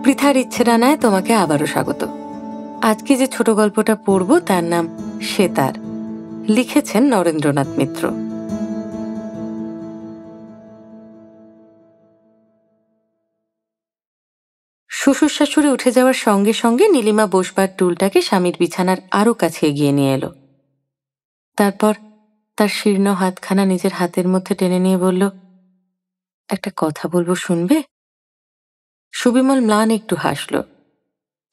বৃথার ইচ্ছে ডানায় তোমাকে আবারও স্বাগত। আজকে যে ছোট গল্পটা পড়ব তার নাম সেতার। লিখেছেন নরেন্দ্রনাথ মিত্র। শ্বশুর শাশুড়ি উঠে যাওয়ার সঙ্গে সঙ্গে নীলিমা বসবার টুলটাকে স্বামীর বিছানার আরো কাছে এগিয়ে নিয়ে এলো। তারপর তার শীর্ণ হাতখানা নিজের হাতের মধ্যে টেনে নিয়ে বলল, একটা কথা বলবো, শুনবে? সুবিমল ম্লান একটু হাসল।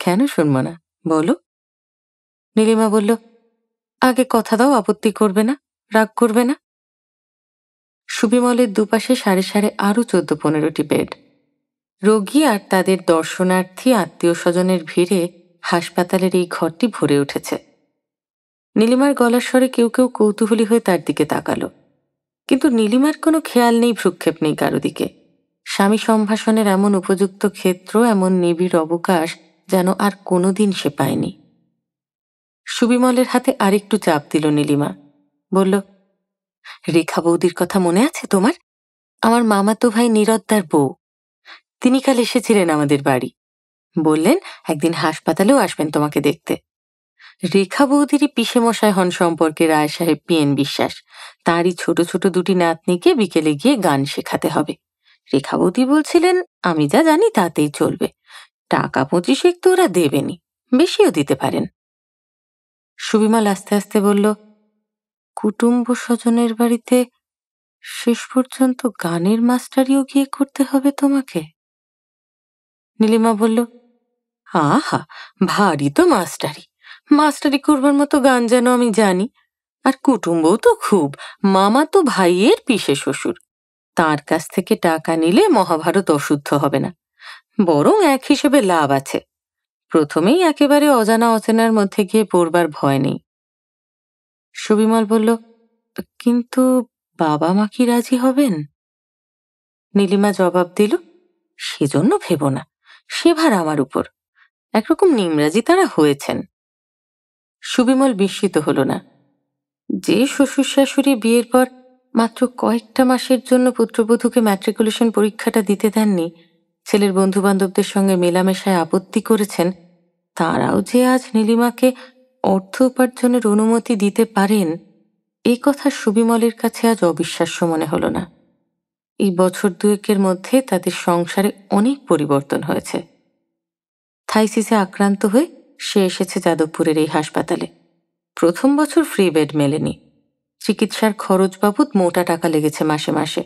কেন শুনবো না, বলো। নীলিমা বলল, আগে কথা দাও, আপত্তি করবে না, রাগ করবে না। সুবিমলের দুপাশে সাড়ে সাড়ে আরো 14-15টি বেড। রোগী আর তাদের দর্শনার্থী আত্মীয় স্বজনের ভিড়ে হাসপাতালের এই ঘরটি ভরে উঠেছে। নীলিমার গলার স্বরে কেউ কেউ কৌতূহলী হয়ে তার দিকে তাকালো, কিন্তু নীলিমার কোনো খেয়াল নেই, ভ্রুক্ষেপ নেই কারো দিকে। স্বামী সম্ভাষণের এমন উপযুক্ত ক্ষেত্র, এমন নিবিড় অবকাশ যেন আর কোনোদিন সে পায়নি। সুবিমলের হাতে আরেকটু চাপ দিল নীলিমা। বলল, রেখা বৌদির কথা মনে আছে তোমার? আমার মামাতো ভাই নীরদ্দার বউ। তিনি কাল এসেছিলেন আমাদের বাড়ি। বললেন একদিন হাসপাতালেও আসবেন তোমাকে দেখতে। রেখা বৌদিরই পিসে মশাই হন সম্পর্কে রায় সাহেব পিএন বিশ্বাস। তারই ছোট ছোট দুটি নাতনিকে বিকেলে গিয়ে গান শেখাতে হবে। রেখা বৌদি বলছিলেন, আমি যা জানি তাতেই চলবে। টাকা 25 তো ওরা দেবেনি, বেশিও দিতে পারেন। সুবিমল আস্তে আস্তে বলল, কুটুম্ব স্বজনের বাড়িতে শেষ পর্যন্ত গানের মাস্টারিও গিয়ে করতে হবে তোমাকে? নীলিমা বলল, আহা, ভারী তো মাস্টারি। মাস্টারি করবার মতো গান যেন আমি জানি। আর কুটুম্বও তো খুব, মামা তো ভাইয়ের পিসে শ্বশুর। তার কাছ থেকে টাকা নিলে মহাভারত অশুদ্ধ হবে না, বরং এক হিসেবে লাভ আছে। প্রথমেই একেবারে অজানা অচেনার মধ্যে গিয়ে পড়বার ভয় নেই। সুবিমল বলল, কিন্তু বাবা মা কি রাজি হবেন? নীলিমা জবাব দিল, সেজন্য ভেবো না, সে ভার আমার উপর। একরকম নিমরাজি তারা হয়েছেন। সুবিমল বিস্মিত হল না। যে শ্বশুর শাশুড়ি বিয়ের পর মাত্র কয়েকটা মাসের জন্য পুত্রবধূকে ম্যাট্রিকুলেশন পরীক্ষাটা দিতে দেননি, ছেলের বন্ধু বান্ধবদের সঙ্গে মেলামেশায় আপত্তি করেছেন, তারাও যে আজ নীলিমাকে অর্থ উপার্জনের অনুমতি দিতে পারেন, এই কথা সুবিমলের কাছে আজ অবিশ্বাস্য মনে হল না। এই বছর দুয়েকের মধ্যে তাদের সংসারে অনেক পরিবর্তন হয়েছে। থাইসিসে আক্রান্ত হয়ে সে এসেছে যাদবপুরের এই হাসপাতালে। প্রথম বছর ফ্রি বেড মেলেনি। চিকিৎসার খরচ বাবদ মোটা টাকা লেগেছে মাসে মাসে।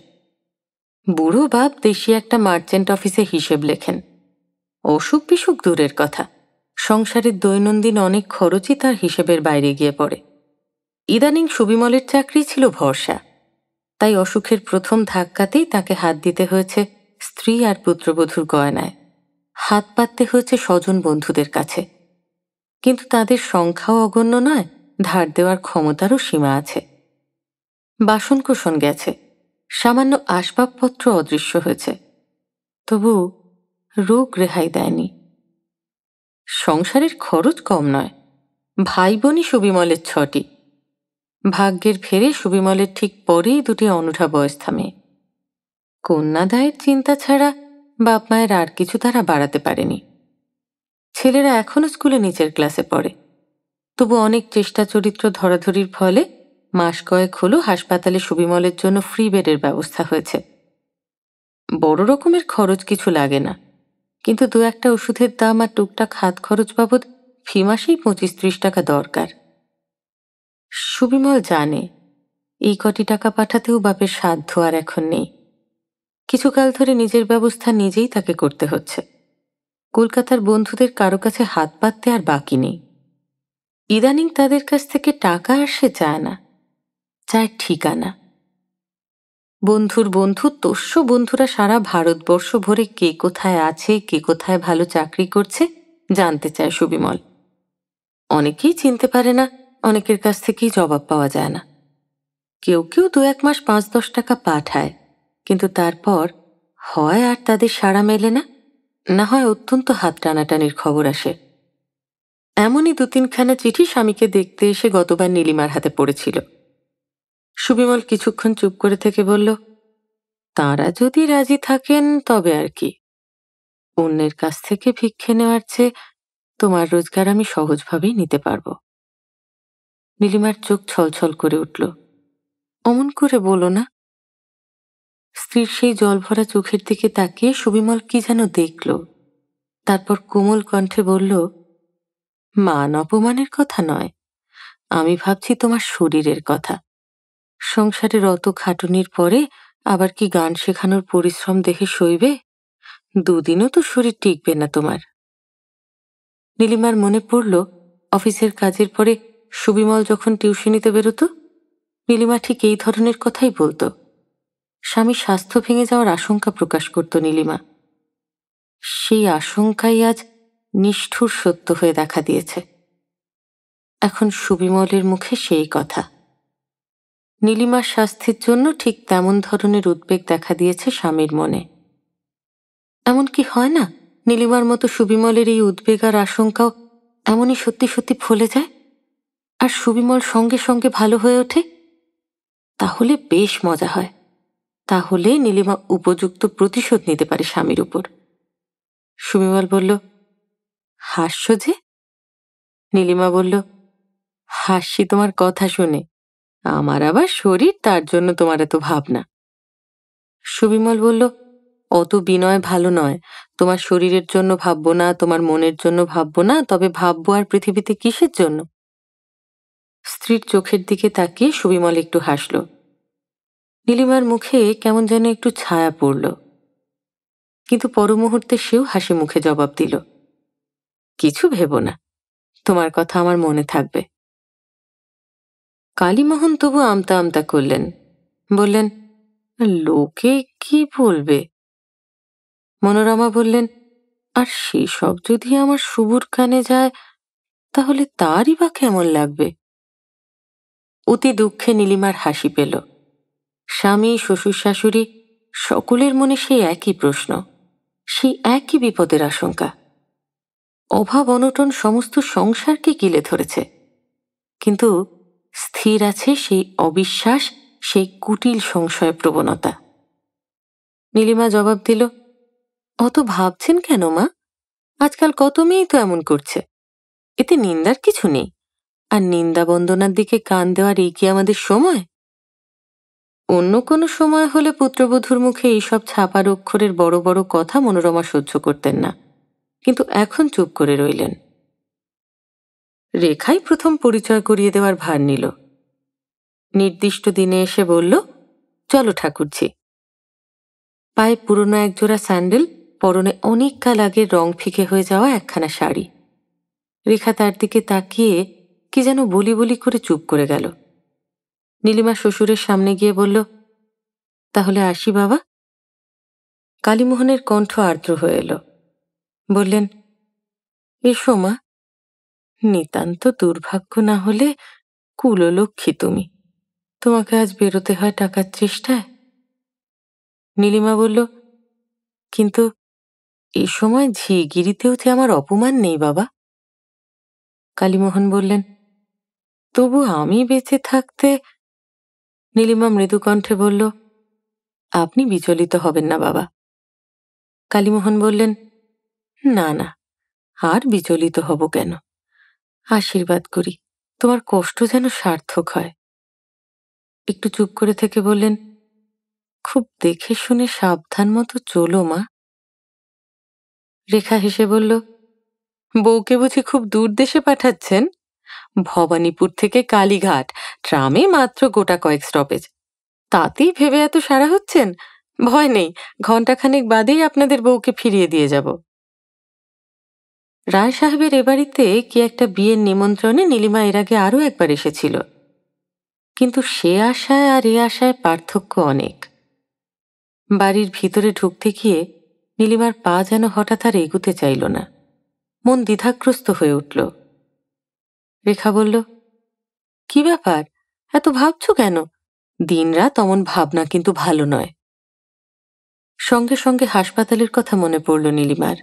বুড়ো বাপ দেশি একটা মার্চেন্ট অফিসে হিসেব লেখেন। অসুখ বিসুখ দূরের কথা, সংসারের দৈনন্দিন অনেক খরচই তার হিসেবের বাইরে গিয়ে পড়ে। ইদানিং সুবিমলের চাকরি ছিল ভরসা, তাই অসুখের প্রথম ধাক্কাতেই তাকে হাত দিতে হয়েছে স্ত্রী আর পুত্রবধূর গয়নায়, হাত পাততে হয়েছে স্বজন বন্ধুদের কাছে। কিন্তু তাদের সংখ্যাও অগণ্য নয়, ধার দেওয়ার ক্ষমতারও সীমা আছে। বাসনকোসন গেছে, সামান্য আসবাবপত্র অদৃশ্য হয়েছে, তবু রোগ রেহাই দেয়নি। সংসারের খরচ কম নয়। ভাই বোনই সুবিমলের 6টি। ভাগ্যের ফেরে সুবিমলের ঠিক পরেই 2টি অনূঠা বয়স্থা মেয়ে। কন্যাদায়ের চিন্তা ছাড়া বাপ মায়ের আর কিছু তারা বাড়াতে পারেনি। ছেলেরা এখনো স্কুলে নিচের ক্লাসে পড়ে, তবু অনেক চেষ্টা চরিত্র ধরাধরির ফলে মাস কয়েক হলো হাসপাতালে সুবিমলের জন্য ফ্রি বেডের ব্যবস্থা হয়েছে। বড় রকমের খরচ কিছু লাগে না, কিন্তু 2-1টা ওষুধের দাম আর টুকটাক হাত খরচ বাবদ ফি মাসেই 25-30 টাকা দরকার। সুবিমল জানে এই কটি টাকা পাঠাতেও বাপের সাধ্য আর এখন নেই। কিছুকাল ধরে নিজের ব্যবস্থা নিজেই তাকে করতে হচ্ছে। কলকাতার বন্ধুদের কারো কাছে হাত পাততে আর বাকি নেই। ইদানিং তাদের কাছ থেকে টাকা আর সে চায় না, চায় ঠিকানা। বন্ধুর বন্ধু তোষ্য বন্ধুরা সারা ভারতবর্ষ ভরে কে কোথায় আছে, কে কোথায় ভালো চাকরি করছে জানতে চায় সুবিমল। অনেকেই চিনতে পারে না, অনেকের কাছ থেকেই জবাব পাওয়া যায় না। কেউ কেউ 2-1 মাস 5-10 টাকা পাঠায়, কিন্তু তারপর হয় আর তাদের সাড়া মেলে না, না হয় অত্যন্ত হাত টানাটানির খবর আসে। এমনই 2-3খানা চিঠি স্বামীকে দেখতে এসে গতবার নীলিমার হাতে পড়েছিল। সুবিমল কিছুক্ষণ চুপ করে থেকে বলল, তাঁরা যদি রাজি থাকেন তবে আর কি। অন্যের কাছ থেকে ভিক্ষে নেওয়ার চেয়ে তোমার রোজগার আমি সহজভাবেই নিতে পারবো। নীলিমার চোখ ছলছল করে উঠল। অমন করে বলো না। স্ত্রীর সেই জলভরা চোখের দিকে তাকিয়ে সুবিমল কি যেন দেখল, তারপর কোমল কণ্ঠে বলল, মান অপমানের কথা নয়, আমি ভাবছি তোমার শরীরের কথা। সংসারের অত খাটুনির পরে আবার কি গান শেখানোর পরিশ্রম দেখে সইবে? দুদিনও তো শরীর টিকবে না তোমার। নীলিমার মনে পড়ল অফিসের কাজের পরে সুবিমল যখন টিউশনিতে বেরোতো, নীলিমা ঠিক এই ধরনের কথাই বলতো। স্বামীর স্বাস্থ্য ভেঙে যাওয়ার আশঙ্কা প্রকাশ করত নীলিমা। সেই আশঙ্কাই আজ নিষ্ঠুর সত্য হয়ে দেখা দিয়েছে। এখন সুবিমলের মুখে সেই কথা। নীলিমার স্বাস্থ্যের জন্য ঠিক তেমন ধরনের উদ্বেগ দেখা দিয়েছে স্বামীর মনে। এমন কি হয় না, নীলিমার মতো সুবিমলের এই উদ্বেগ আর আশঙ্কাও এমনই সত্যি সত্যি ফলে যায়, আর সুবিমল সঙ্গে সঙ্গে ভালো হয়ে ওঠে? তাহলে বেশ মজা হয়। তাহলে নীলিমা উপযুক্ত প্রতিশোধ নিতে পারে স্বামীর উপর। সুবিমল বলল, হাস্য যে? নীলিমা বলল, হাসি তোমার কথা শুনে, আমার আবার শরীর, তার জন্য তোমার এত ভাবনা। সুবিমল বলল, অত বিনয় ভালো নয়। তোমার শরীরের জন্য ভাববো না, তোমার মনের জন্য ভাববো না, তবে ভাববো আর পৃথিবীতে কিসের জন্য? স্ত্রীর চোখের দিকে তাকিয়ে সুবিমল একটু হাসল। নীলিমার মুখে কেমন যেন একটু ছায়া পড়ল, কিন্তু পরমুহূর্তে সেও হাসি মুখে জবাব দিল, কিছু ভেবো না, তোমার কথা আমার মনে থাকবে। কালীমোহন তবু আমতা আমতা করলেন, বললেন, লোকে কি বলবে? মনোরমা বললেন, আর সেসব যদি আমার শুভর কানে যায় তাহলে তারই বা কেমন লাগবে? অতি দুঃখে নীলিমার হাসি পেল। স্বামী, শ্বশুর, শাশুড়ি সকলের মনে সেই একই প্রশ্ন, সেই একই বিপদের আশঙ্কা। অভাব অনটন সমস্ত সংসারকে গিলে ধরেছে, কিন্তু স্থির আছে সেই অবিশ্বাস, সেই কুটিল সংশয় প্রবণতা। নীলিমা জবাব দিল, অত ভাবছেন কেন মা? আজকাল কত মেয়েই তো এমন করছে, এতে নিন্দার কিছু নেই। আর নিন্দা বন্দনার দিকে কান দেওয়ার এই কি আমাদের সময়? অন্য কোনো সময় হলে পুত্রবধূর মুখে এইসব ছাপার অক্ষরের বড় বড় কথা মনোরমা সহ্য করতেন না, কিন্তু এখন চুপ করে রইলেন। রেখাই প্রথম পরিচয় করিয়ে দেওয়ার ভার নিল। নির্দিষ্ট দিনে এসে বলল, চলো ঠাকুরজি। পায়ে পুরনো একজোড়া স্যান্ডেল, পরনে অনেক কাল আগে রং ফিকে হয়ে যাওয়া একখানা শাড়ি। রেখা তার দিকে তাকিয়ে কি যেন বলি বলি করে চুপ করে গেল। নীলিমা শ্বশুরের সামনে গিয়ে বলল, তাহলে আসি বাবা। কালীমোহনের কণ্ঠ আর্দ্র হয়ে এলো। বললেন, এসো মা। নিতান্ত দুর্ভাগ্য না হলে কুললক্ষ্মী তুমি, তোমাকে আজ বেরোতে হয় টাকার চেষ্টায়। নীলিমা বলল, কিন্তু এ সময় ঝিগিরিতেও যে আমার অপমান নেই বাবা। কালীমোহন বললেন, তবু আমি বেঁচে থাকতে। নীলিমা মৃদু কণ্ঠে বলল, আপনি বিচলিত হবেন না বাবা। কালীমোহন বললেন, না না, আর বিচলিত হব কেন? আশীর্বাদ করি তোমার কষ্ট যেন সার্থক হয়। একটু চুপ করে থেকে বললেন, খুব দেখে শুনে সাবধান মতো চলো মা। রেখা হেসে বলল, বউকে বুঝি খুব দূর দেশে পাঠাচ্ছেন? ভবানীপুর থেকে কালীঘাট, ট্রামে মাত্র গোটা কয়েক স্টপেজ, তাতেই ভেবে এত সারা হচ্ছেন? ভয় নেই, ঘণ্টাখানেক বাদেই আপনাদের বউকে ফিরিয়ে দিয়ে যাব। রায় সাহেবের এ বাড়িতে কি একটা বিয়ের নিমন্ত্রণে নীলিমা এর আগে আরও একবার এসেছিল, কিন্তু সে আশায় আর এ আশায় পার্থক্য অনেক। বাড়ির ভিতরে ঢুকতে গিয়ে নীলিমার পা যেন হঠাৎ আর এগুতে চাইল না, মন দ্বিধাগ্রস্ত হয়ে উঠল। রেখা বলল, কি ব্যাপার, এত ভাবছো কেন? দিনরাত অমন ভাবনা কিন্তু ভালো নয়। সঙ্গে সঙ্গে হাসপাতালের কথা মনে পড়ল নীলিমার।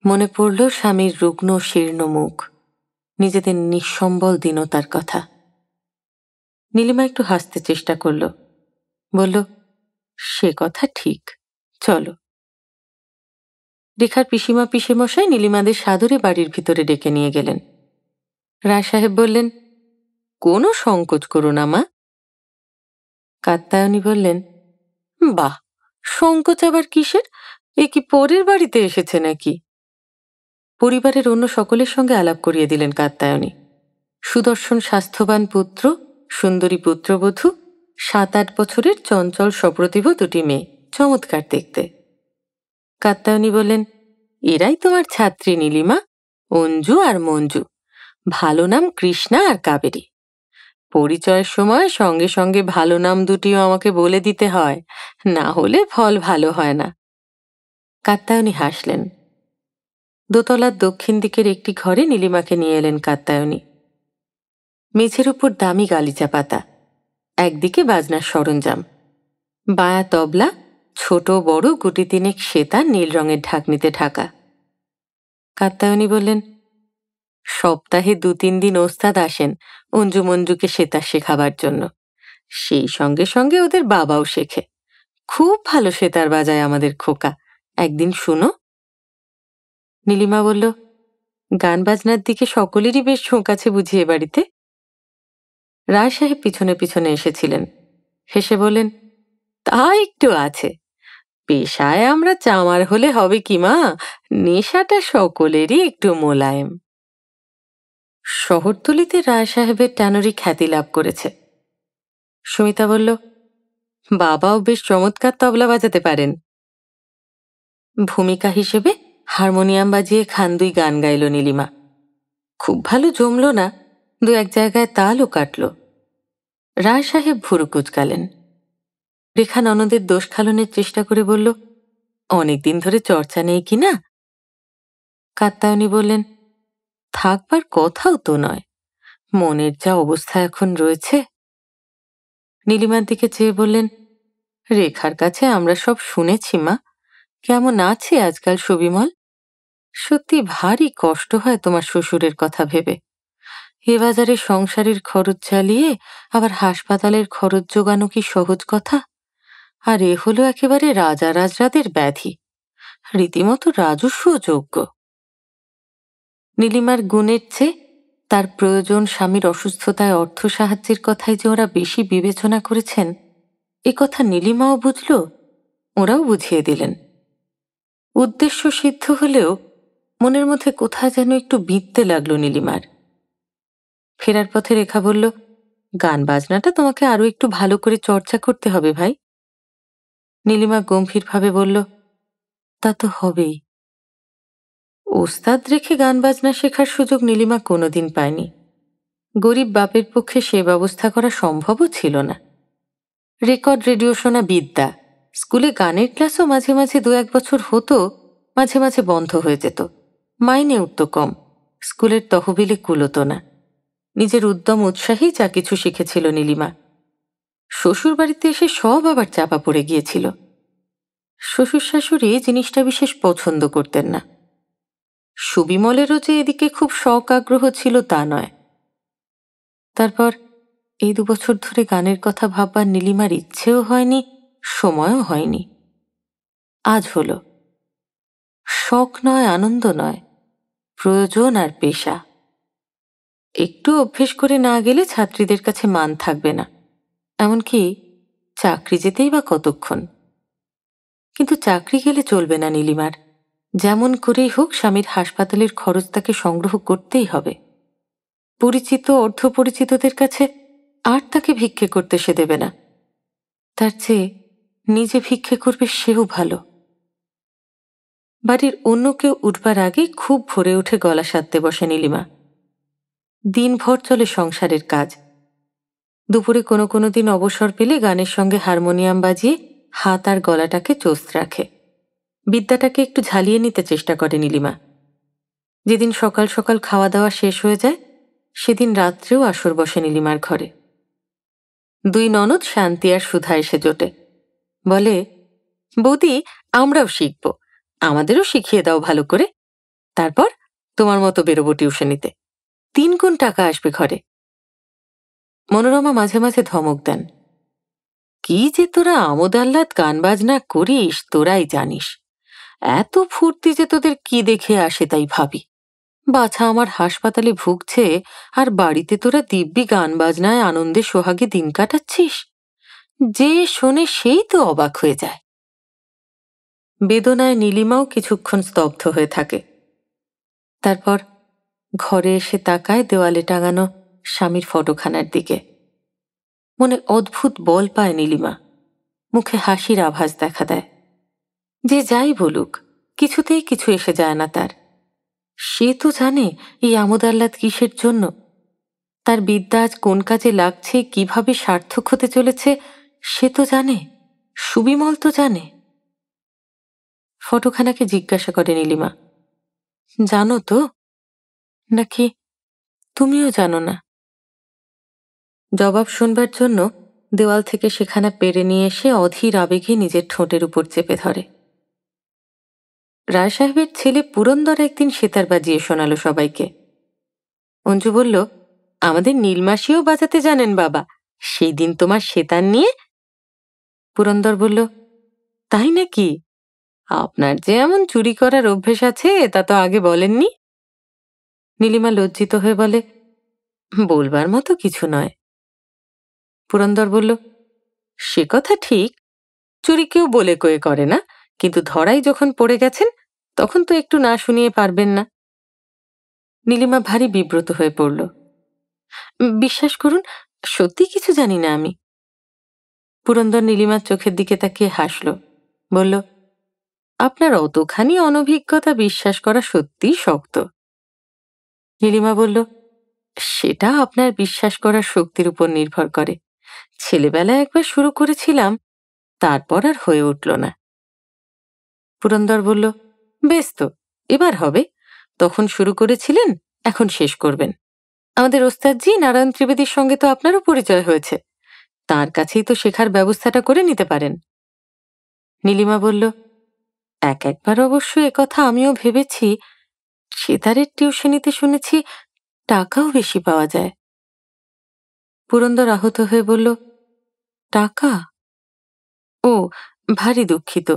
মনে পড়ল স্বামীর রুগ্ন শীর্ণ মুখ, নিজেদের নিঃসম্বল দীনতার কথা। নীলিমা একটু হাসতে চেষ্টা করল, বলল, সে কথা ঠিক, চলো। রেখার পিসিমা পিসেমশাই নীলিমাদের সাদরে বাড়ির ভিতরে ডেকে নিয়ে গেলেন। রায় সাহেব বললেন, কোনো সংকোচ করো না মা। কাত্যায়নী বললেন, বাহ, সংকোচ আবার কিসের? এ কি পরের বাড়িতে এসেছে নাকি? পরিবারের অন্য সকলের সঙ্গে আলাপ করিয়ে দিলেন কাত্যায়নী। সুদর্শন স্বাস্থ্যবান পুত্র, সুন্দরী পুত্রবধূ, 7-8 বছরের চঞ্চল সপ্রতিভ দুটি মেয়ে, চমৎকার দেখতে। কাত্যায়নী বললেন, এরাই তোমার ছাত্রী নীলিমা, অঞ্জু আর মঞ্জু। ভালো নাম কৃষ্ণা আর কাবেরী। পরিচয়ের সময় সঙ্গে সঙ্গে ভালো নাম দুটিও আমাকে বলে দিতে হয়, না হলে ফল ভালো হয় না। কাত্যায়নী হাসলেন। দোতলার দক্ষিণ দিকের একটি ঘরে নীলিমাকে নিয়ে এলেন কাত্যায়নী। মেঝের উপর দামি গালিচা পাতা, একদিকে বাজনার সরঞ্জাম, বায়া তবলা, ছোট বড় গুটি তিনেক সেতার নীল রঙের ঢাকনিতে ঢাকা। কাত্যায়নী বললেন, সপ্তাহে 2-3 দিন ওস্তাদ আসেন অঞ্জু মঞ্জুকে সেতার শেখাবার জন্য। সেই সঙ্গে সঙ্গে ওদের বাবাও শেখে। খুব ভালো সেতার বাজায় আমাদের খোকা, একদিন শুনো। নীলিমা বলল, গান বাজনার দিকে সকলেরই বেশ ঝোঁক আছে বুঝি এ বাড়িতে? রায় সাহেব পিছনে পিছনে এসেছিলেন, হেসে বললেন, তা একটু আছে। পেশায় আমরা চামার হলে হবে কি মা, নেশাটা সকলেরই একটু মোলায়েম। শহরতলিতে রায় সাহেবের ট্যানরি খ্যাতি লাভ করেছে। সুমিতা বলল, বাবাও বেশ চমৎকার তবলা বাজাতে পারেন। ভূমিকা হিসেবে হারমোনিয়াম বাজিয়ে খান 2 গান গাইল নীলিমা। খুব ভালো জমল না, 2-1 জায়গায় তালও কাটল। রায় সাহেব ভুরু কুচকালেন। রেখা ননদের দোষ খালনের চেষ্টা করে বলল, অনেকদিন ধরে চর্চা নেই কি না? কাত্যায়নী বললেন, থাকবার কথাও তো নয়, মনের যা অবস্থা এখন রয়েছে। নীলিমার দিকে চেয়ে বললেন, রেখার কাছে আমরা সব শুনেছি মা, কেমন আছে আজকাল সুবিমল। সত্যি ভারী কষ্ট হয় তোমার শ্বশুরের কথা ভেবে। এ বাজারে সংসারের খরচ চালিয়ে আবার হাসপাতালের খরচ জোগানো কি সহজ কথা? আর এ হলো একেবারে রাজা রাজরাদের ব্যাধি, রীতিমতো রাজস্ব যোগ্য। নীলিমার গুণের চেয়ে তার প্রয়োজন স্বামীর অসুস্থতায় অর্থ সাহায্যের কথাই যে ওরা বেশি বিবেচনা করেছেন, এ কথা নীলিমাও বুঝল, ওরাও বুঝিয়ে দিলেন। উদ্দেশ্য সিদ্ধ হলেও মনের মধ্যে কোথায় যেন একটু বিঁধতে লাগলো নীলিমার। ফেরার পথে রেখা বলল, গান বাজনাটা তোমাকে আরো একটু ভালো করে চর্চা করতে হবে ভাই। নীলিমা গম্ভীরভাবে বলল, তা তো হবেই। ওস্তাদ রেখে গান বাজনা শেখার সুযোগ নীলিমা কোনোদিন পায়নি। গরিব বাপের পক্ষে সে ব্যবস্থা করা সম্ভবও ছিল না। রেকর্ড রেডিও শোনা বিদ্যা, স্কুলে গানের ক্লাসও মাঝে মাঝে 2-1 বছর হতো, মাঝে মাঝে বন্ধ হয়ে যেত। মাইনে উঠত কম, স্কুলের তহবিলে কুলোতো না। নিজের উদ্যম উৎসাহেই যা কিছু শিখেছিল নীলিমা। শ্বশুর বাড়িতে এসে সব আবার চাপা পড়ে গিয়েছিল। শ্বশুর শাশুড়ি জিনিসটা বিশেষ পছন্দ করতেন না। সুবিমলেরও যে এদিকে খুব শখ আগ্রহ ছিল তা নয়। তারপর এই 2 বছর ধরে গানের কথা ভাববার নীলিমার ইচ্ছেও হয়নি, সময়ও হয়নি। আজ হলো। শখ নয়, আনন্দ নয়, প্রয়োজন আর পেশা। একটু অভ্যেস করে না গেলে ছাত্রীদের কাছে মান থাকবে না, এমনকি চাকরি যেতেই বা কতক্ষণ। কিন্তু চাকরি গেলে চলবে না নীলিমার, যেমন করেই হোক স্বামীর হাসপাতালের খরচ তাকে সংগ্রহ করতেই হবে। পরিচিত অর্ধপরিচিতদের কাছে আর তাকে ভিক্ষে করতে সে দেবে না, তার চেয়ে নিজে ভিক্ষে করবে সেও ভালো। বাড়ির অন্য কেউ উঠবার আগে খুব ভোরে উঠে গলা সাধতে বসে নীলিমা। দিনভর চলে সংসারের কাজ। দুপুরে কোনো কোনো দিন অবসর পেলে গানের সঙ্গে হারমোনিয়াম বাজিয়ে হাত আর গলাটাকে চোস্ত রাখে। বিদ্যাটাকে একটু ঝালিয়ে নিতে চেষ্টা করে নীলিমা। যেদিন সকাল সকাল খাওয়া দাওয়া শেষ হয়ে যায়, সেদিন রাত্রেও আসর বসে নীলিমার ঘরে। 2 ননদ শান্তি আর সুধা এসে জোটে, বলে, বৌদি আমরাও শিখব, আমাদেরও শিখিয়ে দাও ভালো করে, তারপর তোমার মতো বেরোবো টিউশনিতে, 3 গুণ টাকা আসবে ঘরে। মনোরমা মাঝে মাঝে ধমক দেন, কি যে তোরা আমোদ আহ্লাদ গান বাজনা করিস তোরাই জানিস, এত ফুর্তি যে তোদের কি দেখে আসে তাই ভাবি। বাছা আমার হাসপাতালে ভুগছে, আর বাড়িতে তোরা দিব্যি গান বাজনায় আনন্দে সোহাগে দিন কাটাচ্ছিস। যে শোনে সেই তো অবাক হয়ে যায়। বেদনায় নীলিমাও কিছুক্ষণ স্তব্ধ হয়ে থাকে। তারপর ঘরে এসে তাকায় দেওয়ালে টাঙানো স্বামীর ফটোখানার দিকে। মনে অদ্ভুত বল পায় নীলিমা, মুখে হাসির আভাস দেখা দেয়। যে যাই বলুক, কিছুতেই কিছু এসে যায় না তার। সে তো জানে এই আমোদ আহ্লাদ কিসের জন্য। তার বিদ্যা আজ কোন কাজে লাগছে, কিভাবে সার্থক হতে চলেছে সে তো জানে, সুবিমল তো জানে। ফটোখানাকে জিজ্ঞাসা করে নীলিমা, জানো তো, নাকি তুমিও জানো না? জবাব শুনবার জন্য দেওয়াল থেকে সেখানা পেরে নিয়ে এসে অধীর আবেগে নিজের ঠোঁটের উপর চেপে ধরে। রায় সাহেবের ছেলে পুরন্দর একদিন সেতার বাজিয়ে শোনালো সবাইকে। অঞ্জু বলল, আমাদের নীলমাসিও বাজাতে জানেন বাবা, সেই দিন তোমার সেতার নিয়ে। পুরন্দর বলল, তাই নাকি? আপনার যে এমন চুরি করার অভ্যেস আছে তা তো আগে বলেননি। নীলিমা লজ্জিত হয়ে বলে, বলবার মতো কিছু নয়। পুরন্দর বলল, সে কথা ঠিক, চুরি কেউ বলে কয়ে করে না, কিন্তু ধরাই যখন পড়ে গেছেন তখন তো একটু না শুনিয়ে পারবেন না। নীলিমা ভারী বিব্রত হয়ে পড়ল। বিশ্বাস করুন, সত্যি কিছু জানি না আমি। পুরন্দর নীলিমার চোখের দিকে তাকিয়ে হাসল, বলল, আপনার অতখানি অনভিজ্ঞতা বিশ্বাস করা সত্যিই শক্ত। নীলিমা বলল, সেটা আপনার বিশ্বাস করার শক্তির উপর নির্ভর করে। ছেলেবেলায় একবার শুরু করেছিলাম, তারপর আর হয়ে উঠল না। পুরন্দর বলল, বেশ তো, এবার হবে। তখন শুরু করেছিলেন, এখন শেষ করবেন। আমাদের ওস্তাদজি নারায়ণ ত্রিবেদীর সঙ্গে তো আপনারও পরিচয় হয়েছে, তার কাছেই তো শেখার ব্যবস্থাটা করে নিতে পারেন। নীলিমা বলল, একবার অবশ্য একথা আমিও ভেবেছি, সেতারের টিউশনিতে শুনেছি টাকাও বেশি পাওয়া যায়। পুরন্দর আহত হয়ে বলল, টাকা? ও, ভারী দুঃখিত,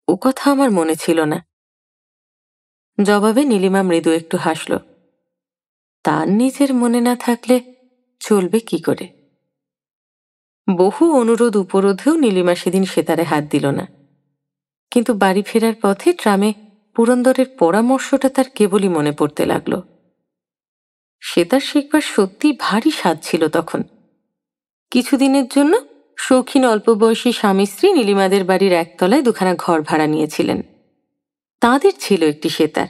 ও কথা আমার মনে ছিল না। জবাবে নীলিমা মৃদু একটু হাসল। তার নিজের মনে না থাকলে চলবে কি করে? বহু অনুরোধ উপরোধেও নীলিমা সেদিন সেতারে হাত দিল না, কিন্তু বাড়ি ফেরার পথে ট্রামে পুরন্দরের পরামর্শটা তার কেবলই মনে পড়তে লাগল। সেতার শিখবার সত্যি ভারী স্বাদ ছিল তখন। কিছুদিনের জন্য শৌখিন অল্প বয়সী স্বামী স্ত্রী নীলিমাদের বাড়ির একতলায় দুখানা ঘর ভাড়া নিয়েছিলেন। তাঁদের ছিল একটি সেতার।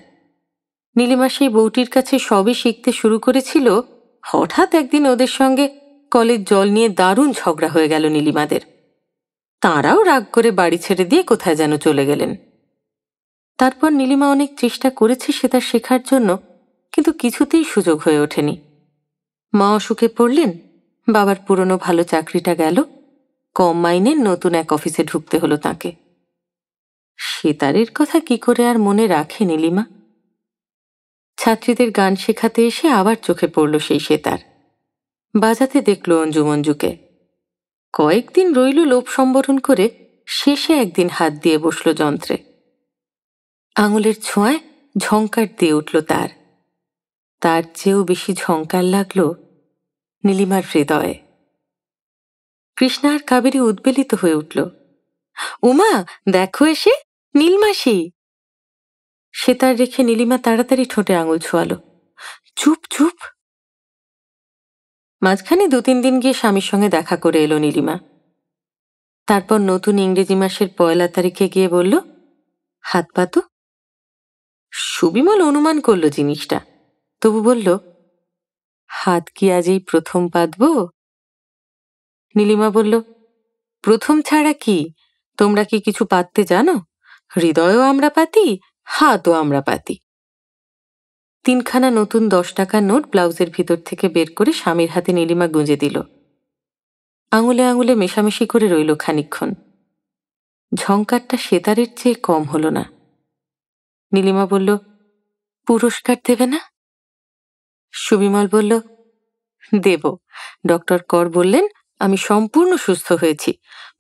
নীলিমা সেই বউটির কাছে সবে শিখতে শুরু করেছিল, হঠাৎ একদিন ওদের সঙ্গে কলের জল নিয়ে দারুণ ঝগড়া হয়ে গেল নীলিমাদের। তাঁরাও রাগ করে বাড়ি ছেড়ে দিয়ে কোথায় যেন চলে গেলেন। তারপর নীলিমা অনেক চেষ্টা করেছে সেতার শেখার জন্য, কিন্তু কিছুতেই সুযোগ হয়ে ওঠেনি। মা অসুখে পড়লেন, বাবার পুরনো ভালো চাকরিটা গেল, কম মাইনের নতুন এক অফিসে ঢুকতে হলো তাকে। সেতারের কথা কি করে আর মনে রাখে নীলিমা? ছাত্রীদের গান শেখাতে এসে আবার চোখে পড়ল সেই সেতার। বাজাতে দেখল অঞ্জু মঞ্জুকে। কয়েকদিন রইল লোভ সম্বরণ করে, শেষে একদিন হাত দিয়ে বসল যন্ত্রে। আঙুলের ছোঁয়ায় ঝংকার দিয়ে উঠল তার। তার চেয়েও বেশি ঝংকার লাগল নীলিমার হৃদয়ে। কৃষ্ণা আর কাবেরী উদ্বেলিত হয়ে উঠল। উমা, দেখো এসে নীলমাসি। সেতার রেখে নীলিমা তাড়াতাড়ি ঠোঁটে আঙুল ছোঁয়ালো। চুপ চুপ। মাঝখানে 2-3 দিন গিয়ে স্বামীর সঙ্গে দেখা করে এলো নীলিমা। তারপর নতুন ইংরেজি মাসের 1 তারিখে গিয়ে বলল, হাত পাতো। সুবিমল অনুমান করল জিনিসটা, তবু বলল, হাত কি আজ এই প্রথম পাতব? নীলিমা বলল, প্রথম ছাড়া কি? তোমরা কি কিছু পাততে জানো? হৃদয়ও আমরা পাতি, হাতও আমরা পাতি। 3খানা নতুন 10 টাকার নোট ব্লাউজের ভিতর থেকে বের করে স্বামীর হাতে নীলিমা গুঁজে দিল। আঙুলে আঙুলে মেশামেশি করে রইল খানিকক্ষণ। ঝংকারটা সেতারের চেয়ে কম হল না। নীলিমা বলল, পুরস্কার দেবে না? সুবিমল বলল, দেব। ডক্টর কর বললেন আমি সম্পূর্ণ সুস্থ হয়েছি,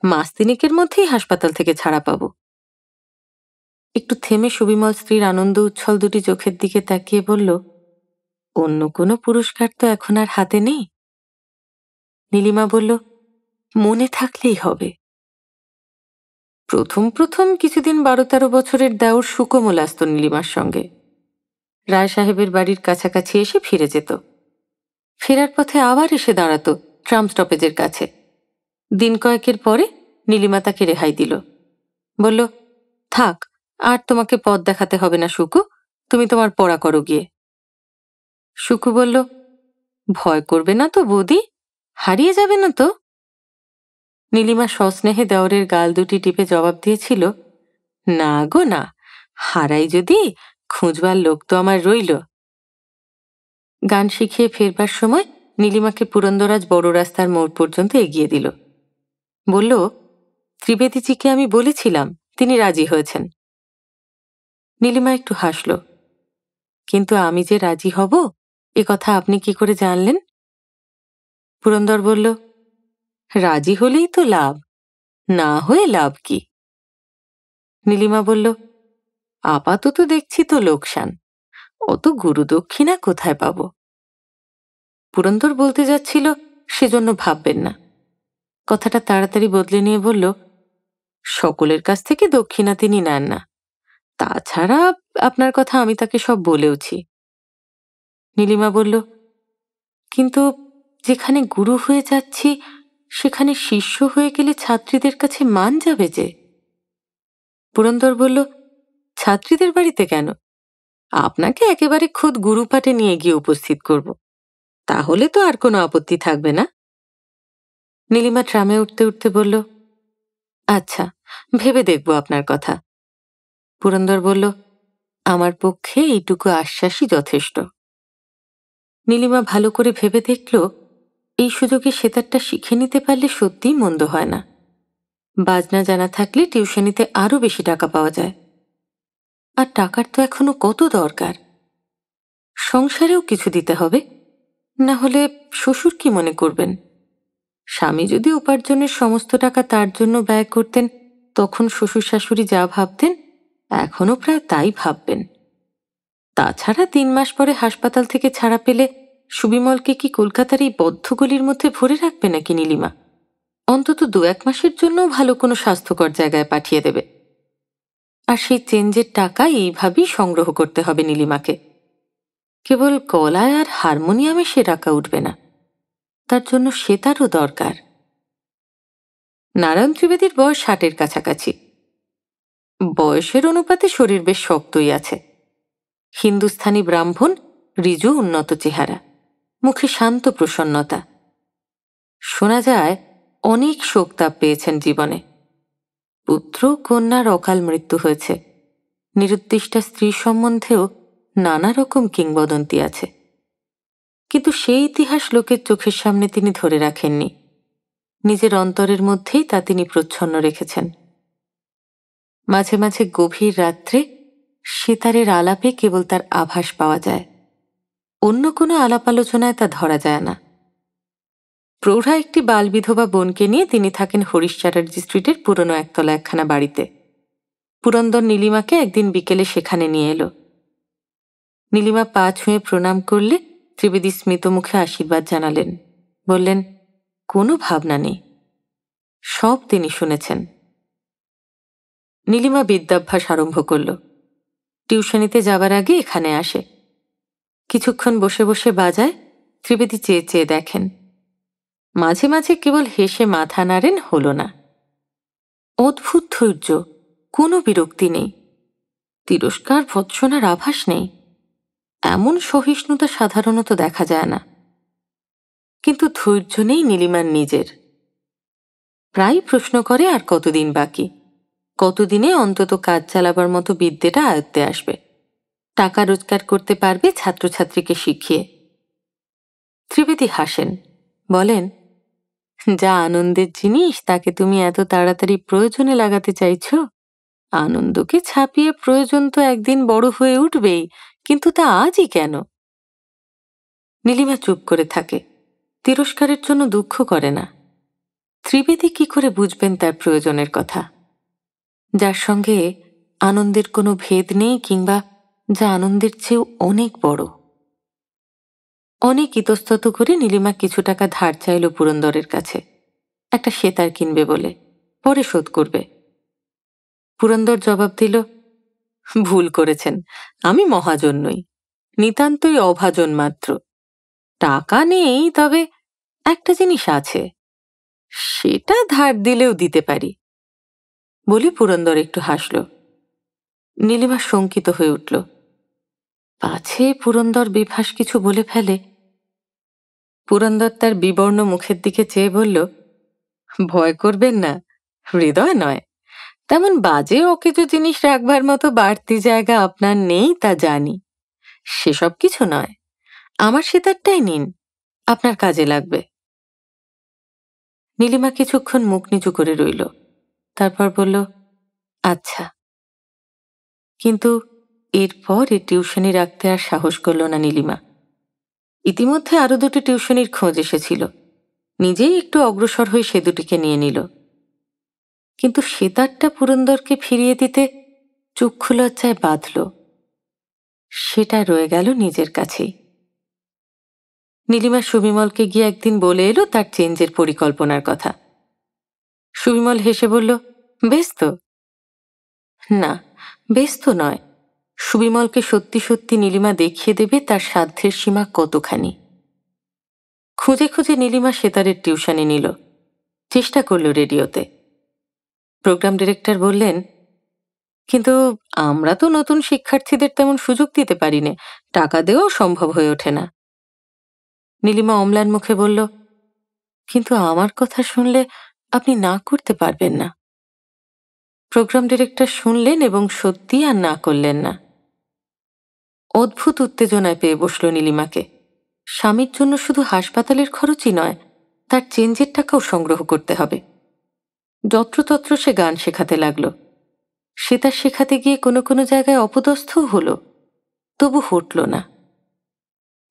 মাস 3 মধ্যেই হাসপাতাল থেকে ছাড়া পাব। একটু থেমে সুবিমল স্ত্রীর আনন্দ উচ্ছল দুটি চোখের দিকে তাকিয়ে বলল, অন্য কোনো পুরস্কার তো এখন আর হাতে নেই। নীলিমা বলল, মনে থাকলেই হবে। প্রথম প্রথম কিছুদিন 12-13 বছরের দেওর সুকোমল আসত নীলিমার সঙ্গে। রায় সাহেবের বাড়ির কাছাকাছি এসে ফিরে যেত। ফেরার পথে আবার এসে দাঁড়াতো ট্রাম স্টপেজের কাছে। দিন কয়েকের পরে নীলিমা তাকে রেহাই দিল। বলল, থাক, আর তোমাকে পথ দেখাতে হবে না সুকু, তুমি তোমার পড়া করো গিয়ে। সুকু বলল, ভয় করবে না তো বৌদি? হারিয়ে যাবে না তো? নীলিমা সস্নেহে দেওরের গাল দুটি টিপে জবাব দিয়েছিল, না গো না, হারাই যদি, খুঁজবার লোক তো আমার রইল। গান শিখিয়ে ফেরবার সময় নীলিমাকে পুরন্দরাজ বড় রাস্তার মোড় পর্যন্ত এগিয়ে দিল। বলল, ত্রিবেদীজিকে আমি বলেছিলাম, তিনি রাজি হয়েছেন। নীলিমা একটু হাসল। কিন্তু আমি যে রাজি হব এ কথা আপনি কি করে জানলেন? পুরন্দর বলল, রাজি হলেই তো লাভ, না হয়ে লাভ কি? নীলিমা বলল, আপাতত দেখছি তো লোকসান, অত গুরুদক্ষিণা কোথায় পাব? পুরন্দর বলতে যাচ্ছিল, সেজন্য ভাববেন না। কথাটা তাড়াতাড়ি বদলে নিয়ে বলল, সকলের কাছ থেকে দক্ষিণা তিনি নেন না, তাছাড়া আপনার কথা আমি তাকে সব বলেওছি। নীলিমা বলল, কিন্তু যেখানে গুরু হয়ে যাচ্ছি সেখানে শিষ্য হয়ে গেলে ছাত্রীদের কাছে মান যাবে যে। পুরন্দর বলল, ছাত্রীদের বাড়িতে কেন? আপনাকে একেবারে খুদ গুরুপাঠে নিয়ে গিয়ে উপস্থিত করব, তাহলে তো আর কোনো আপত্তি থাকবে না। নীলিমা ট্রামে উঠতে উঠতে বলল, আচ্ছা, ভেবে দেখব আপনার কথা। পুরন্দর বলল, আমার পক্ষে এইটুকু আশ্বাসই যথেষ্ট। নীলিমা ভালো করে ভেবে দেখল, এই সুযোগে সেতারটা শিখে নিতে পারলে সত্যিই মন্দ হয় না। বাজনা জানা থাকলে টিউশনিতে আরো বেশি টাকা পাওয়া যায়। আর টাকার তো এখনো কত দরকার। সংসারেও কিছু দিতে হবে, না হলে শ্বশুর কি মনে করবেন? স্বামী যদি উপার্জনের সমস্ত টাকা তার জন্য ব্যয় করতেন, তখন শ্বশুর শাশুড়ি যা ভাবতেন এখনো প্রায় তাই ভাববেন। তাছাড়া 3 মাস পরে হাসপাতাল থেকে ছাড়া পেলে সুবিমলকে কি কলকাতার এই বদ্ধ গলির মধ্যে ভরে রাখবে নাকি নীলিমা? অন্তত 2-1 মাসের জন্য ভালো কোনো স্বাস্থ্যকর জায়গায় পাঠিয়ে দেবে। আর সেই চেঞ্জের টাকা এইভাবেই সংগ্রহ করতে হবে নীলিমাকে। কেবল গলায় আর হারমোনিয়ামে সে টাকা উঠবে না, তার জন্য সেতারও দরকার। নারায়ণ ত্রিবেদীর বয়স 60-এর কাছাকাছি। বয়সের অনুপাতে শরীর বেশ শক্তই আছে। হিন্দুস্থানি ব্রাহ্মণ, ঋজু উন্নত চেহারা, মুখে শান্ত প্রসন্নতা। শোনা যায় অনেক শোকতাপ পেয়েছেন জীবনে। পুত্র কন্যার অকাল মৃত্যু হয়েছে। নিরুদ্দিষ্টা স্ত্রী সম্বন্ধেও নানা রকম কিংবদন্তি আছে, কিন্তু সেই ইতিহাস লোকের চোখের সামনে তিনি ধরে রাখেননি। নিজের অন্তরের মধ্যেই তা তিনি প্রচ্ছন্ন রেখেছেন। মাঝে মাঝে গভীর রাত্রে সেতারের আলাপে কেবল তার আভাস পাওয়া যায়, অন্য কোনো আলাপ আলোচনায় তা ধরা যায় না। প্রৌঢ়া একটি বাল বিধবা বোনকে নিয়ে তিনি থাকেন হরিশ চ্যাটার্জি স্ট্রিটের পুরনো একতলা একখানা বাড়িতে। পুরন্দর নীলিমাকে একদিন বিকেলে সেখানে নিয়ে এলো। নীলিমা পা ছুঁয়ে প্রণাম করলে ত্রিবেদী স্মিত মুখে আশীর্বাদ জানালেন। বললেন, কোনো ভাবনা নেই, সব তিনি শুনেছেন। নীলিমা বিদ্যাভ্যাস আরম্ভ করল। টিউশনিতে যাবার আগে এখানে আসে। কিছুক্ষণ বসে বসে বাজায়, ত্রিবেদী চেয়ে চেয়ে দেখেন। মাঝে মাঝে কেবল হেসে মাথা নাড়েন, হল না। অদ্ভুত ধৈর্য, কোনো বিরক্তি নেই, তিরস্কার ভৎসনার আভাস নেই। এমন সহিষ্ণুতা সাধারণত দেখা যায় না। কিন্তু ধৈর্য নেই নীলিমার নিজের। প্রায় প্রশ্ন করে, আর কতদিন বাকি, কতদিনে অন্তত কাজ চালাবার মতো বিদ্যেটা আয়ত্তে আসবে, টাকা রোজগার করতে পারবে ছাত্রছাত্রীকে শিখিয়ে। ত্রিবেদী হাসেন, বলেন, যা আনন্দের জিনিস তাকে তুমি এত তাড়াতাড়ি প্রয়োজনে লাগাতে চাইছ? আনন্দকে ছাপিয়ে প্রয়োজন তো একদিন বড় হয়ে উঠবেই, কিন্তু তা আজই কেন? নীলিমা চুপ করে থাকে, তিরস্কারের জন্য দুঃখ করে না। ত্রিবেদী কি করে বুঝবেন তার প্রয়োজনের কথা, যার সঙ্গে আনন্দের কোনো ভেদ নেই, কিংবা যা আনন্দের চেয়েও অনেক বড়। অনেক ইতস্তত করে নীলিমা কিছু টাকা ধার চাইল পুরন্দরের কাছে, একটা সেতার কিনবে বলে, পরে শোধ করবে। পুরন্দর জবাব দিল, ভুল করেছেন, আমি মহাজন নই, নিতান্তই অভাজন মাত্র। টাকা নেই, তবে একটা জিনিস আছে, সেটা ধার দিলেও দিতে পারি। বলি পুরন্দর একটু হাসল। নীলিমা শঙ্কিত হয়ে উঠল, পাছে পুরন্দর বেফাঁস কিছু বলে ফেলে। পুরন্দর তার বিবর্ণ মুখের দিকে চেয়ে বলল, ভয় করবেন না, হৃদয় নয়, তেমন বাজে অকেজো জিনিস রাখবার মতো বাড়তি জায়গা আপনার নেই তা জানি, সেসব কিছু নয়। আমার সেতারটাই নিন, আপনার কাজে লাগবে। নীলিমা কিছুক্ষণ মুখ নিচু করে রইল, তারপর বলল, আচ্ছা। কিন্তু এরপর টিউশনি রাখতে আর সাহস করল না নীলিমা। ইতিমধ্যে আরো দুটি টিউশনির খোঁজ এসেছিল, নিজেই একটু অগ্রসর হয়ে সে দুটিকে নিয়ে নিল। কিন্তু সেতারটা পুরন্দরকে ফিরিয়ে দিতে চক্ষু লজ্জায় বাঁধল, সেটা রয়ে গেল নিজের কাছেই। নীলিমা সুবিমলকে গিয়ে একদিন বলে এলো তার চেঞ্জের পরিকল্পনার কথা। সুবিমল হেসে বলল, বেশ তো। না, বেশ তো নয়, সুবিমলকে সত্যি সত্যি নীলিমা দেখিয়ে দেবে তার সাধ্যের সীমা কতখানি। খুঁজে খুঁজে নীলিমা সেতারের টিউশনে নিল, চেষ্টা করল রেডিওতে। প্রোগ্রাম ডিরেক্টর বললেন, কিন্তু আমরা তো নতুন শিক্ষার্থীদের তেমন সুযোগ দিতে পারি না, টাকা দেওয়াও সম্ভব হয়ে ওঠে না। নীলিমা অম্লান মুখে বলল, কিন্তু আমার কথা শুনলে আপনি না করতে পারবেন না। প্রোগ্রাম ডিরেক্টর শুনলেন এবং সত্যি আর না করলেন না। অদ্ভুত উত্তেজনায় পেয়ে বসল নীলিমাকে। স্বামীর জন্য শুধু হাসপাতালের খরচই নয়, তার চেঞ্জের টাকাও সংগ্রহ করতে হবে। যত্রতত্র সে গান শেখাতে লাগলো। সেতার শেখাতে গিয়ে কোনো কোনো জায়গায় অপদস্থও হলো, তবু হটল না।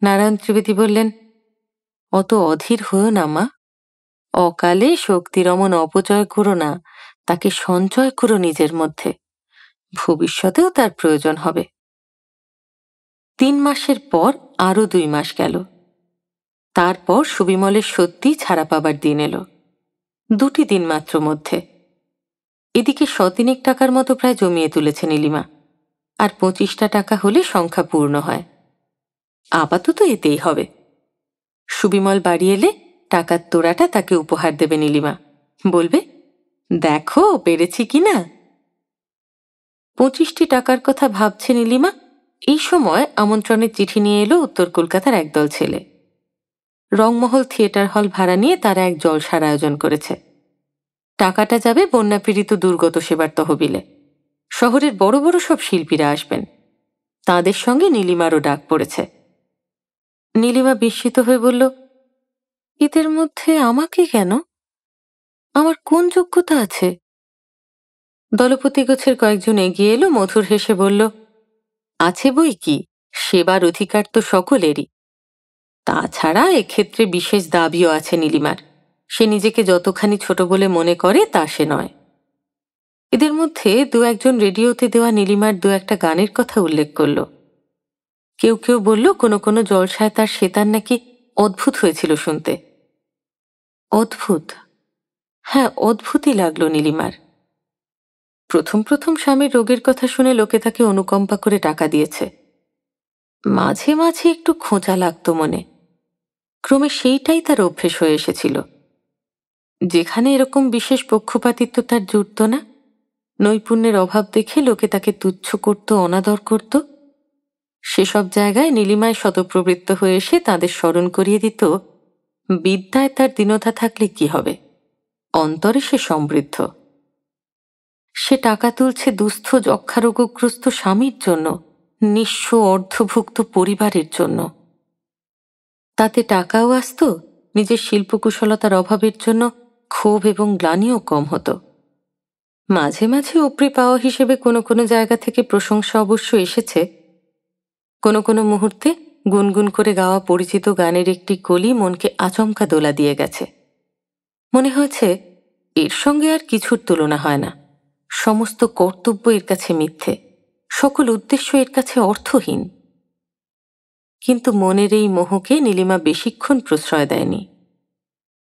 নারায়ণ ত্রিবেদী বললেন, অত অধীর হয়েও না মা, অকালে শক্তির অমন অপচয় করো না, তাকে সঞ্চয় করো নিজের মধ্যে, ভবিষ্যতেও তার প্রয়োজন হবে। 3 মাসের পর আরো 2 মাস গেল। তারপর সুবিমলের সত্যি ছাড়া পাবার দিন এলো, 2টি দিন মাত্র মধ্যে। এদিকে 100 টাকার মতো প্রায় জমিয়ে তুলেছে নীলিমা, আর 25টা টাকা হলে সংখ্যা পূর্ণ হয়। আপাতত এতেই হবে। সুবিমল বাড়ি এলে টাকার তোড়াটা তাকে উপহার দেবে নীলিমা, বলবে, দেখো পেরেছি কিনা। 25টি টাকার কথা ভাবছে নীলিমা, এই সময় আমন্ত্রণের চিঠি নিয়ে এলো উত্তর কলকাতার একদল ছেলে। রংমহল থিয়েটার হল ভাড়া নিয়ে তারা এক জলসার আয়োজন করেছে। টাকাটা যাবে বন্যাপীড়িত দুর্গত সেবার তহবিলে। শহরের বড় বড় সব শিল্পীরা আসবেন, তাদের সঙ্গে নীলিমারও ডাক পড়েছে। নীলিমা বিস্মিত হয়ে বলল, এদের মধ্যে আমাকে কেন? আমার কোন যোগ্যতা আছে? দলপতি গোছের কয়েকজন এগিয়ে এলো, মধুর হেসে বলল, আছে বই কি, সেবার অধিকার তো সকলেরই। তাছাড়া এক্ষেত্রে বিশেষ দাবিও আছে নীলিমার, সে নিজেকে যতখানি ছোট বলে মনে করে তা সে নয়। এদের মধ্যে 2-1জন রেডিওতে দেওয়া নীলিমার 2-একটা গানের কথা উল্লেখ করল। কেউ কেউ বলল কোনো কোনো জলসায় তার সেতার নাকি অদ্ভুত হয়েছিল শুনতে। অদ্ভুত? হ্যাঁ, অদ্ভুতই লাগলো নীলিমার। প্রথম প্রথম স্বামীর রোগের কথা শুনে লোকে তাকে অনুকম্পা করে টাকা দিয়েছে। মাঝে মাঝে একটু খোঁচা লাগতো মনে, ক্রমে সেইটাই তার অভ্যেস হয়ে এসেছিল। যেখানে এরকম বিশেষ পক্ষপাতিত্ব তার জুটত না, নৈপুণ্যের অভাব দেখে লোকে তাকে তুচ্ছ করত, অনাদর করত, সেসব জায়গায় নীলিমায় শতপ্রবৃত্ত হয়ে এসে তাদের স্মরণ করিয়ে দিত, বিদ্যায় তার দীনতা থাকলে কি হবে, অন্তরে সে সমৃদ্ধ। সে টাকা তুলছে দুস্থ যক্ষারোগগ্রস্ত স্বামীর জন্য, নিঃস্ব অর্ধভুক্ত পরিবারের জন্য। তাতে টাকাও আসত, নিজের শিল্পকুশলতার অভাবের জন্য ক্ষোভ এবং গ্লানিও কম হতো। মাঝে মাঝে উপরি পাওয়া হিসেবে কোনো কোনো জায়গা থেকে প্রশংসা অবশ্য এসেছে। কোনো কোনো মুহূর্তে গুনগুন করে গাওয়া পরিচিত গানের একটি কলি মনকে আচমকা দোলা দিয়ে গেছে। মনে হয়েছে এর সঙ্গে আর কিছুর তুলনা হয় না, সমস্ত কর্তব্য এর কাছে মিথ্যে, সকল উদ্দেশ্য এর কাছে অর্থহীন। কিন্তু মনের এই মোহকে নীলিমা বেশিক্ষণ প্রশ্রয় দেয়নি।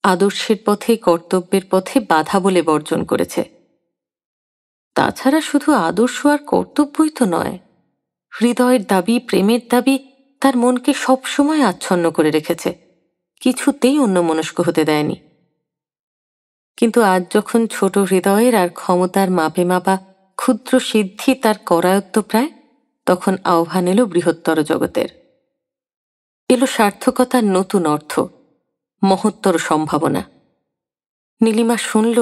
আদর্শের পথে, কর্তব্যের পথে বাধা বলে বর্জন করেছে। তাছাড়া শুধু আদর্শ আর কর্তব্যই তো নয়, হৃদয়ের দাবি, প্রেমের দাবি তার মনকে সবসময় আচ্ছন্ন করে রেখেছে, কিছুতেই অন্যমনস্ক হতে দেয়নি। কিন্তু আজ যখন ছোট হৃদয়ের আর ক্ষমতার মাপে মাপা ক্ষুদ্র সিদ্ধি তার করায়ত্ত প্রায়, তখন আহ্বান এলো বৃহত্তর জগতের। এলো সার্থকতার নতুন অর্থ, মহত্তর সম্ভাবনা। নীলিমা শুনল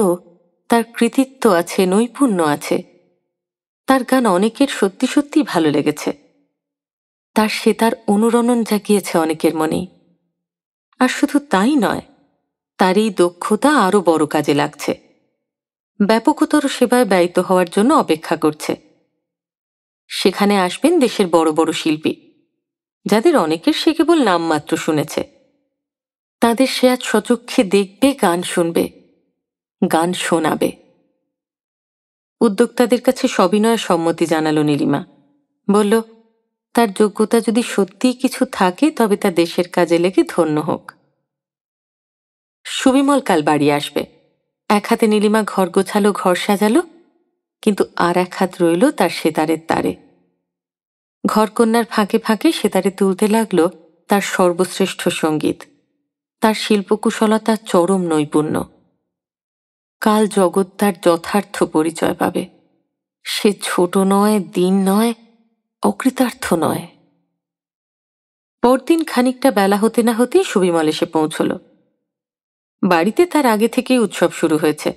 তার কৃতিত্ব আছে, নৈপুণ্য আছে। তার গান অনেকের সত্যি সত্যি ভালো লেগেছে। তার সেতার অনুরণন জাগিয়েছে অনেকের মনেই। আর শুধু তাই নয়, তার এই দক্ষতা আরো বড় কাজে লাগছে, ব্যাপকতর সেবায় ব্যয়িত হওয়ার জন্য অপেক্ষা করছে। সেখানে আসবেন দেশের বড় বড় শিল্পী, যাদের অনেকের সে কেবল নামমাত্র শুনেছে। তাদের সে আজ সচক্ষে দেখবে, গান শুনবে, গান শোনাবে। উদ্যোক্তাদের কাছে সবিনয় সম্মতি জানালো নীলিমা। বলল, তার যোগ্যতা যদি সত্যিই কিছু থাকে তবে তা দেশের কাজে লেগে ধন্য হোক। সুবিমল কাল বাড়ি আসবে। এক হাতে নীলিমা ঘর গোছালো, ঘর সাজালো, কিন্তু আর এক হাত রইল তার সেতারের তারে। ঘরকন্যার ফাঁকে ফাঁকে সেতারে তুলতে লাগলো তার সর্বশ্রেষ্ঠ সঙ্গীত, তার শিল্পকুশলতার চরম নৈপুণ্য। কাল জগৎ তার যথার্থ পরিচয় পাবে। সে ছোট নয়, দীন নয়, অকৃতার্থ নয়। পরদিন খানিকটা বেলা হতে না হতেই সুবিমল এসে পৌঁছল। বাড়িতে তার আগে থেকেই উৎসব শুরু হয়েছে।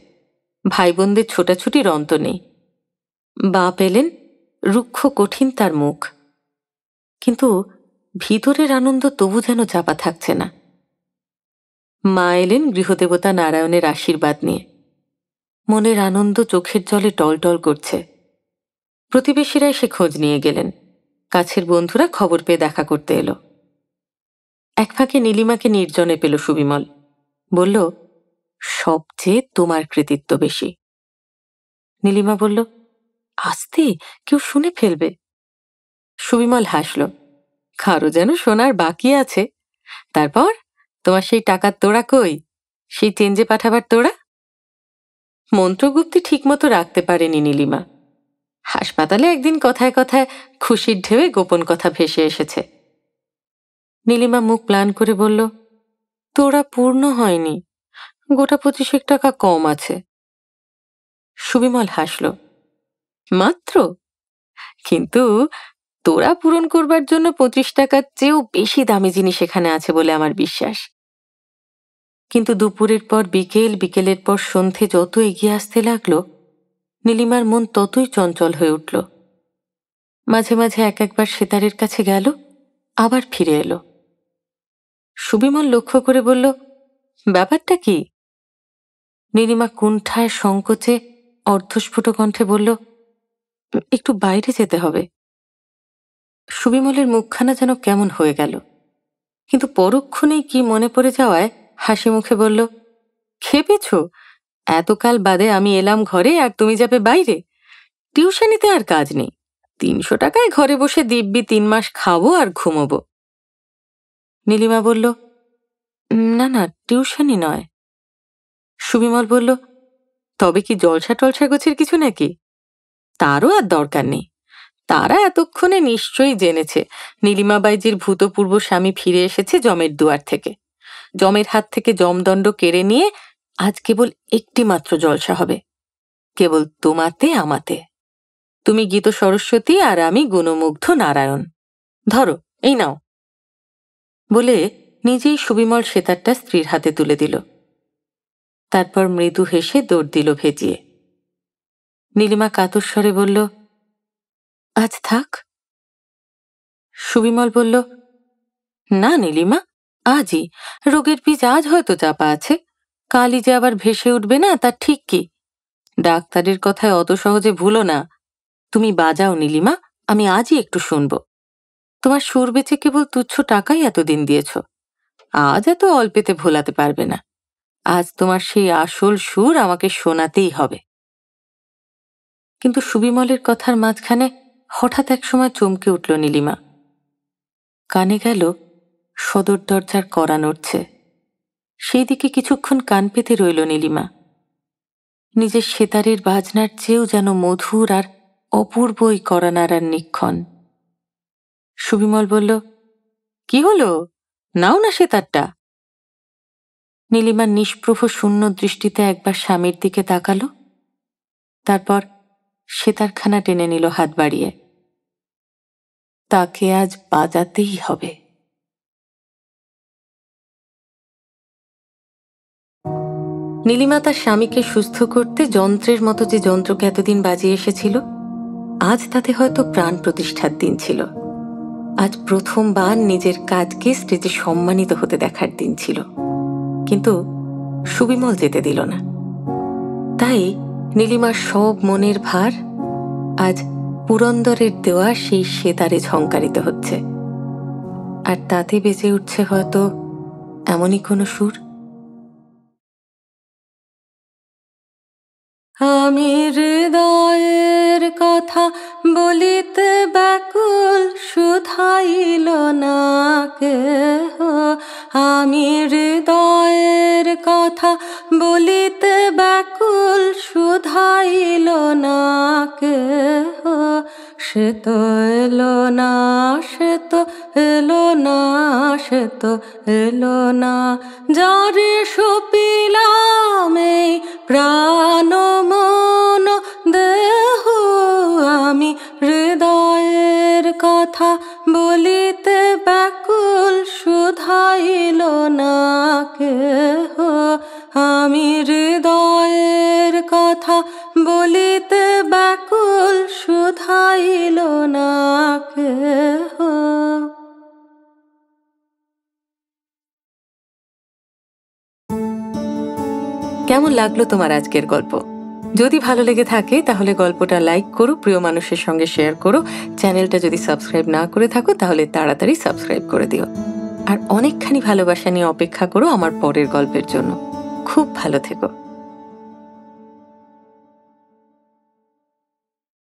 ভাই বোনদের ছোটাছুটির অন্ত নেই। বাপ এলেন, রুক্ষ কঠিন তার মুখ, কিন্তু ভিতরের আনন্দ তবু যেন চাপা থাকছে না। মা এলেন গৃহদেবতা নারায়ণের আশীর্বাদ নিয়ে। মনের আনন্দ চোখের জলে টলটল করছে। প্রতিবেশীরা এসে খোঁজ নিয়ে গেলেন, কাছের বন্ধুরা খবর পেয়ে দেখা করতে এলো। এক ফাঁকে নীলিমাকে নির্জনে পেল সুবিমল। বলল, সবচেয়ে তোমার কৃতিত্ব বেশি। নীলিমা বলল, আস্তে, কেউ শুনে ফেলবে। সুবিমল হাসল, কারো যেন শোনার বাকি আছে। তারপর তোমার সেই টাকার তোড়া কই, সেই চেঞ্জে পাঠাবার তোড়া? মন্ত্রগুপ্তি ঠিকমতো রাখতে পারেনি নীলিমা। হাসপাতালে একদিন কথায় কথায় খুশির ঢেউয়ে গোপন কথা ভেসে এসেছে। নীলিমা মুখ প্লান করে বলল, তোড়া পূর্ণ হয়নি, গোটা 25 টাকা কম আছে। সুবিমল হাসল, মাত্র? কিন্তু তোড়া পূরণ করবার জন্য 25 টাকার চেয়েও বেশি দামি জিনিস এখানে আছে বলে আমার বিশ্বাস। কিন্তু দুপুরের পর বিকেল, বিকেলের পর সন্ধে যত এগিয়ে আসতে লাগলো, নীলিমার মন ততই চঞ্চল হয়ে উঠল। মাঝে মাঝে এক একবার সেতারের কাছে গেল, আবার ফিরে এলো। সুবিমল লক্ষ্য করে বলল, ব্যাপারটা কি? নীলিমা কুণ্ঠায় সংকোচে অর্ধস্ফুট কণ্ঠে বলল, একটু বাইরে যেতে হবে। সুবিমলের মুখখানা যেন কেমন হয়ে গেল, কিন্তু পরক্ষণেই কি মনে পড়ে যাওয়ায় হাসি মুখে বলল, খেপেছ? এতকাল বাদে আমি এলাম ঘরে আর তুমি যাবে বাইরে? টিউশনিতে আর কাজ নেই, 300 টাকায় ঘরে বসে দিব্যি 3 মাস খাবো আর ঘুমোবো। নীলিমা বলল, না না, টিউশনি নয়। সুবিমল বলল, তবে কি জলসা টলসা গোছের কিছু নাকি? তারও আর দরকার নেই। তারা এতক্ষণে নিশ্চয়ই জেনেছে নীলিমাবাইজির ভূতপূর্ব স্বামী ফিরে এসেছে জমের দুয়ার থেকে। জমের হাত থেকে জমদণ্ড কেড়ে নিয়ে আজ কেবল একটি মাত্র জলসা হবে, কেবল তোমাতে আমাতে। তুমি গীত সরস্বতী আর আমি গুণমুগ্ধ নারায়ণ। ধরো, এই নাও। বলে নিজেই সুবিমল সেতারটা স্ত্রীর হাতে তুলে দিল। তারপর মৃদু হেসে দৌড় দিল ভেজিয়ে। নীলিমা কাতর স্বরে বলল, আজ থাক। সুবিমল বলল, না নীলিমা, আজই। রোগের বীজ আজ হয়তো চাপা আছে, কালই যে আবার ভেসে উঠবে না তার ঠিক কি? ডাক্তারের কথায় অত সহজে ভুলো না। তুমি বাজাও নীলিমা, আমি আজই একটু শুনব। তোমার সুর বেচে কেবল তুচ্ছ টাকাই এতদিন দিয়েছ, আজ এত অল্পেতে ভোলাতে পারবে না। আজ তোমার সেই আসল সুর আমাকে শোনাতেই হবে। কিন্তু সুবিমলের কথার মাঝখানে হঠাৎ একসময় চমকে উঠল নীলিমা। কানে গেল সদর দরজার কড়া নড়ছে। সেই দিকে কিছুক্ষণ কান পেতে রইল নীলিমা। নিজের সেতারের বাজনার চেয়েও যেন মধুর আর অপূর্ব ওই কড়া নাড়ার নিক্ষণ। সুবিমল বলল, কি হলো, নাও না সেতারটা। নীলিমার নিষ্প্রভ শূন্য দৃষ্টিতে একবার স্বামীর দিকে তাকালো, তারপর সেতারখানা টেনে নিল হাত বাড়িয়ে। তাকে আজ বাজাতেই হবে। নীলিমা তার স্বামীকে সুস্থ করতে যন্ত্রের মতো যে যন্ত্রকে এতদিন বাজিয়ে এসেছিল, আজ তাতে হয়তো প্রাণ প্রতিষ্ঠার দিন ছিল। আজ প্রথমবার নিজের কাজকে স্টেজে সম্মানিত হতে দেখার দিন ছিল। কিন্তু সুবিমল যেতে দিল না। তাই নীলিমার সব মনের ভার আজ পুরন্দরের দেওয়া সেই সেতারে ঝংকারিত হচ্ছে। আর তাতে বেজে উঠছে হয়তো এমনই কোনো সুর। আমি হৃদয়ের কথা বলিতে ব্যাকুল, শুধাইল না কেহ। আমি হৃদয়ের কথা বলিতে ব্যাকুল, শুধাইল না কেহ। সে তো এলো না, সে তো এলো না, সে তো এলো না, যারে সপিলাম এই প্রাণ মন দেহ। আমি হৃদয়ের কথা বলিতে ব্যাকুল, শুধাইল না কেহ। আমি হৃদয়ের কথা বলিতে ব্যাকুল, শুধাইল না কেহ। কেমন লাগলো তোমার আজকের গল্প? যদি ভালো লেগে থাকে তাহলে গল্পটা লাইক করো, প্রিয় মানুষের সঙ্গে শেয়ার করো। চ্যানেলটা যদি সাবস্ক্রাইব না করে থাকো তাহলে তাড়াতাড়ি সাবস্ক্রাইব করে দিও। আর অনেকখানি ভালোবাসা নিয়ে অপেক্ষা করো আমার পরের গল্পের জন্য। খুব ভালো থেকো।